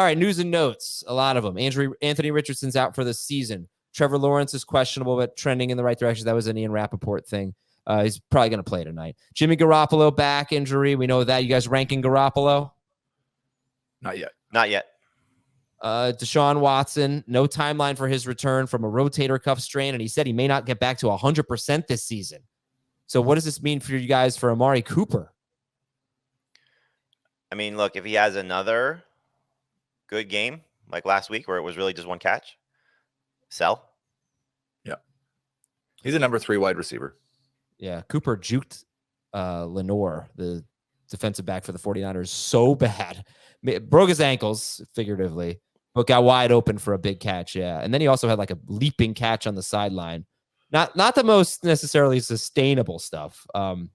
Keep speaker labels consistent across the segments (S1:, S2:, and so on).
S1: right, news and notes. A lot of them. Anthony Richardson's out for the season. Trevor Lawrence is questionable, but trending in the right direction. That was an Ian Rappaport thing. He's probably going to play tonight. Jimmy Garoppolo, back injury. We know that. You guys ranking Garoppolo?
S2: Not yet.
S3: Not yet.
S1: Deshaun Watson, no timeline for his return from a rotator cuff strain, and he said he may not get back to 100% this season. So what does this mean for you guys for Amari Cooper?
S3: I mean, look, if he has another good game like last week where it was really just one catch, sell.
S2: Yeah. He's a number 3 wide receiver.
S1: Yeah, Cooper juked Lenore, the defensive back for the 49ers, so bad. Broke his ankles, figuratively, but got wide open for a big catch, yeah. And then he also had like a leaping catch on the sideline. Not the most necessarily sustainable stuff. All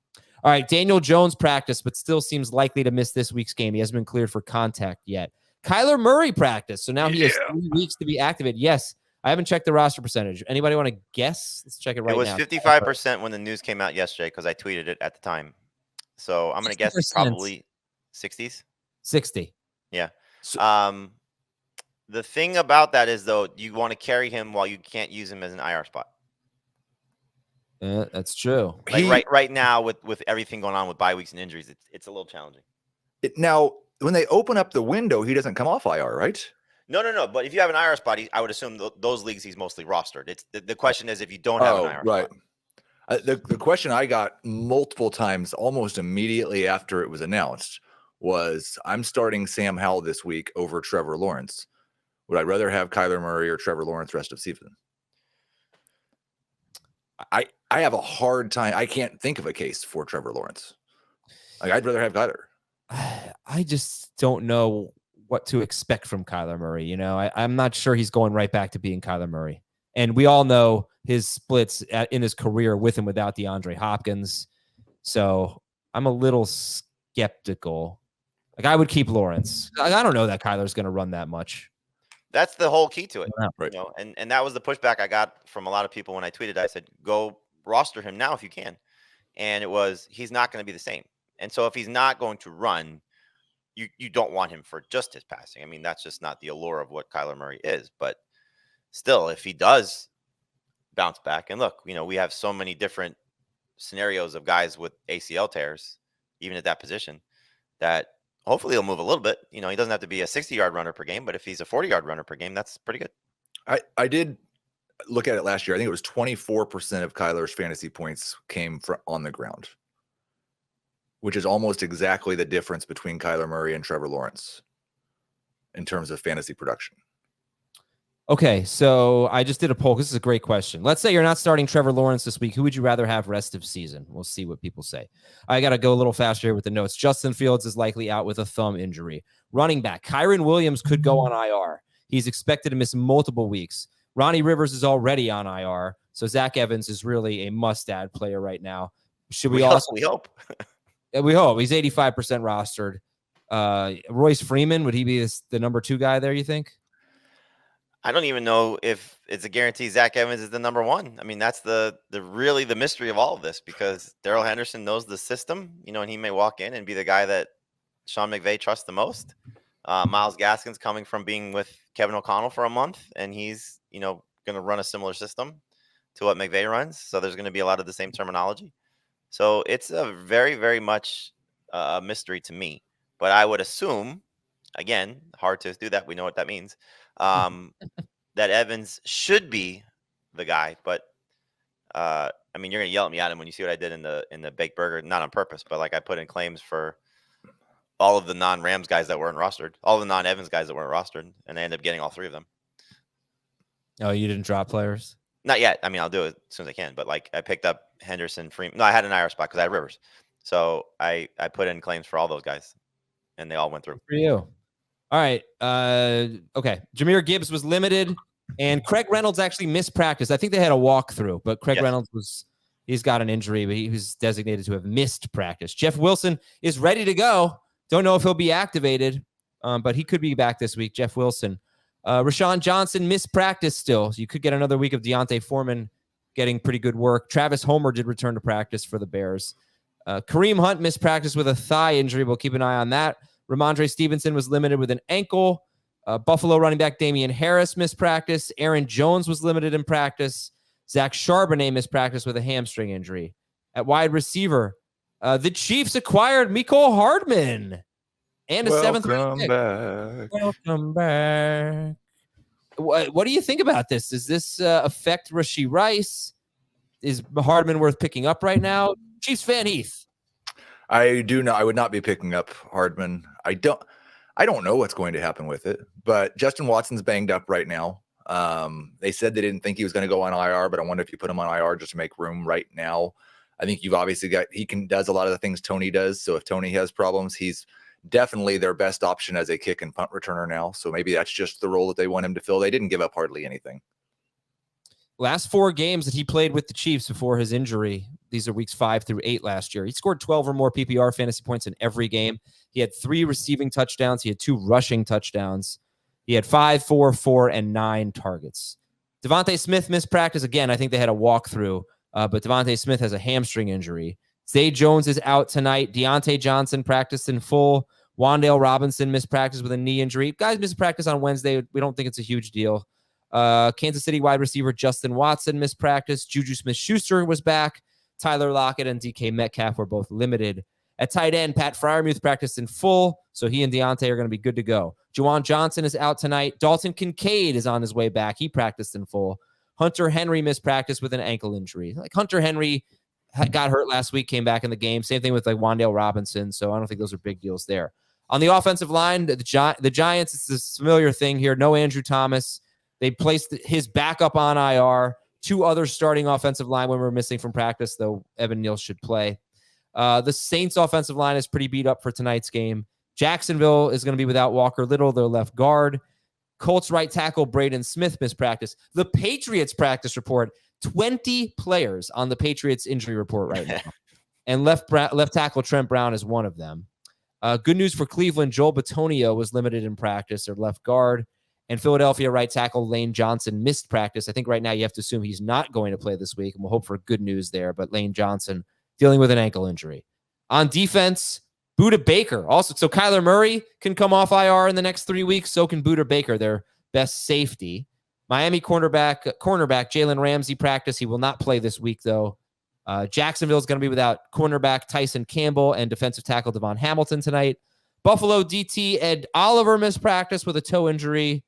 S1: right, Daniel Jones practice, but still seems likely to miss this week's game. He hasn't been cleared for contact yet. Kyler Murray practice, so now he has 3 weeks to be activated. Yes, I haven't checked the roster percentage. Anybody want to guess? Let's check it right now.
S3: It was 55% when the news came out yesterday because I tweeted it at the time. So I'm going to guess probably 60s.
S1: 60.
S3: Yeah. The thing about that is, though, you want to carry him while you can't use him as an IR spot.
S1: That's true.
S3: Like right now with everything going on with bye weeks and injuries, it's a little challenging.
S2: Now, when they open up the window, he doesn't come off IR, right?
S3: No. But if you have an IR spot, I would assume those leagues he's mostly rostered. It's the question is if you don't have an IR spot.
S2: The question I got multiple times, almost immediately after it was announced, was I'm starting Sam Howell this week over Trevor Lawrence. Would I rather have Kyler Murray or Trevor Lawrence rest of season? I have a hard time. I can't think of a case for Trevor Lawrence. Like, I'd rather have Kyler.
S1: I just don't know what to expect from Kyler Murray. You know, I'm not sure he's going right back to being Kyler Murray. And we all know his splits in his career with and without DeAndre Hopkins. So I'm a little skeptical. Like, I would keep Lawrence. I don't know that Kyler's going to run that much.
S3: That's the whole key to it.
S2: Right.
S3: You know, and that was the pushback I got from a lot of people when I tweeted. I said, go roster him now if you can. And it was, he's not going to be the same. And so if he's not going to run, you don't want him for just his passing. I mean, that's just not the allure of what Kyler Murray is. But still, if he does bounce back, and look, you know, we have so many different scenarios of guys with ACL tears, even at that position, that hopefully he'll move a little bit. You know, he doesn't have to be a 60-yard runner per game, but if he's a 40-yard runner per game, that's pretty good.
S2: I did look at it last year. I think it was 24% of Kyler's fantasy points came from on the ground, which is almost exactly the difference between Kyler Murray and Trevor Lawrence in terms of fantasy production.
S1: Okay, so I just did a poll. This is a great question. Let's say you're not starting Trevor Lawrence this week. Who would you rather have rest of season? We'll see what people say. I got to go a little faster here with the notes. Justin Fields is likely out with a thumb injury. Running back, Kyron Williams could go on IR. He's expected to miss multiple weeks. Ronnie Rivers is already on IR, so Zach Evans is really a must-add player right now. Should we also?
S3: We hope.
S1: We hope. He's 85% rostered. Royce Freeman, would he be the number 2 guy there, you think?
S3: I don't even know if it's a guarantee Zach Evans is the number 1. I mean, that's the really the mystery of all of this, because Darrell Henderson knows the system, you know, and he may walk in and be the guy that Sean McVay trusts the most. Myles Gaskin's coming from being with Kevin O'Connell for a month, and he's, you know, going to run a similar system to what McVay runs. So there's going to be a lot of the same terminology. So it's a very, very much a mystery to me. But I would assume, again, hard to do that. We know what that means. That Evans should be the guy. But I mean, you're going to yell at me, Adam, when you see what I did in the baked burger, not on purpose, but like I put in claims for all of the non-Rams guys that weren't rostered, all the non-Evans guys that weren't rostered, and I ended up getting all 3 of them.
S1: Oh, you didn't drop players?
S3: Not yet. I mean, I'll do it as soon as I can. But like, I picked up Henderson, Freeman. No, I had an IR spot because I had Rivers. So I put in claims for all those guys, and they all went through.
S1: Good for you. All right. Okay. Jahmyr Gibbs was limited, and Craig Reynolds actually missed practice. I think they had a walkthrough, but Craig Reynolds he's got an injury, but he was designated to have missed practice. Jeff Wilson is ready to go. Don't know if he'll be activated, but he could be back this week. Jeff Wilson. Roschon Johnson missed practice still. So you could get another week of Deontay Foreman getting pretty good work. Travis Homer did return to practice for the Bears. Kareem Hunt missed practice with a thigh injury. We'll keep an eye on that. Ramondre Stevenson was limited with an ankle. Buffalo running back Damian Harris missed practice. Aaron Jones was limited in practice. Zach Charbonnet missed practice with a hamstring injury. At wide receiver, the Chiefs acquired Mecole Hardman and a seventh round pick. Welcome back. What do you think about this? Does this affect Rashee Rice? Is Hardman worth picking up right now? Chiefs fan Heath.
S2: I do not. I would not be picking up Hardman. I don't know what's going to happen with it, but Justin Watson's banged up right now. They said they didn't think he was going to go on IR, but I wonder if you put him on IR just to make room right now. I think you've obviously got, does a lot of the things Tony does. So if Tony has problems, he's definitely their best option as a kick and punt returner now. So maybe that's just the role that they want him to fill. They didn't give up hardly anything.
S1: Last 4 games that he played with the Chiefs before his injury, these are weeks 5 through 8 last year. He scored 12 or more PPR fantasy points in every game. He had 3 receiving touchdowns. He had 2 rushing touchdowns. He had 5, 4, 4, and 9 targets. Devontae Smith missed practice. Again, I think they had a walkthrough, but Devontae Smith has a hamstring injury. Zay Jones is out tonight. Deontay Johnson practiced in full. Wan'Dale Robinson missed practice with a knee injury. Guys missed practice on Wednesday. We don't think it's a huge deal. Kansas City wide receiver Justin Watson missed practice. Juju Smith-Schuster was back. Tyler Lockett and DK Metcalf were both limited. At tight end, Pat Freiermuth practiced in full, so he and Deontay are going to be good to go. Juwan Johnson is out tonight. Dalton Kincaid is on his way back. He practiced in full. Hunter Henry missed practice with an ankle injury. Like Hunter Henry got hurt last week, came back in the game. Same thing with like Wan'Dale Robinson, so I don't think those are big deals there. On the offensive line, the Giants, it's this familiar thing here. No Andrew Thomas. They placed his backup on IR. 2 other starting offensive linemen were missing from practice, though Evan Neal should play. The Saints offensive line is pretty beat up for tonight's game. Jacksonville is going to be without Walker Little, their left guard. Colts right tackle Braden Smith missed practice. The Patriots practice report, 20 players on the Patriots injury report right now. And left tackle Trent Brown is one of them. Good news for Cleveland, Joel Bitonio was limited in practice, their left guard. And Philadelphia right tackle Lane Johnson missed practice. I think right now you have to assume he's not going to play this week, and we'll hope for good news there. But Lane Johnson dealing with an ankle injury. On defense, Budda Baker. Also, so Kyler Murray can come off IR in the next 3 weeks. So can Budda Baker, their best safety. Miami cornerback Jalen Ramsey practice. He will not play this week, though. Jacksonville is going to be without cornerback Tyson Campbell and defensive tackle Devon Hamilton tonight. Buffalo DT Ed Oliver missed practice with a toe injury.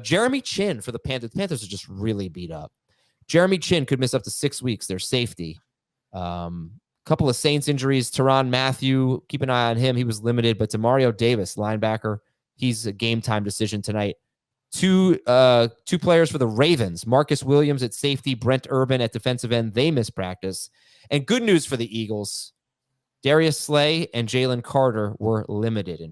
S1: Jeremy Chin for the Panthers. The Panthers are just really beat up. Jeremy Chin could miss up to 6 weeks. Their safety. Couple of Saints injuries. Tyrann Mathieu, keep an eye on him. He was limited. But Demario Davis, linebacker, he's a game time decision tonight. Two players for the Ravens. Marcus Williams at safety. Brent Urban at defensive end. They missed practice. And good news for the Eagles. Darius Slay and Jalen Carter were limited in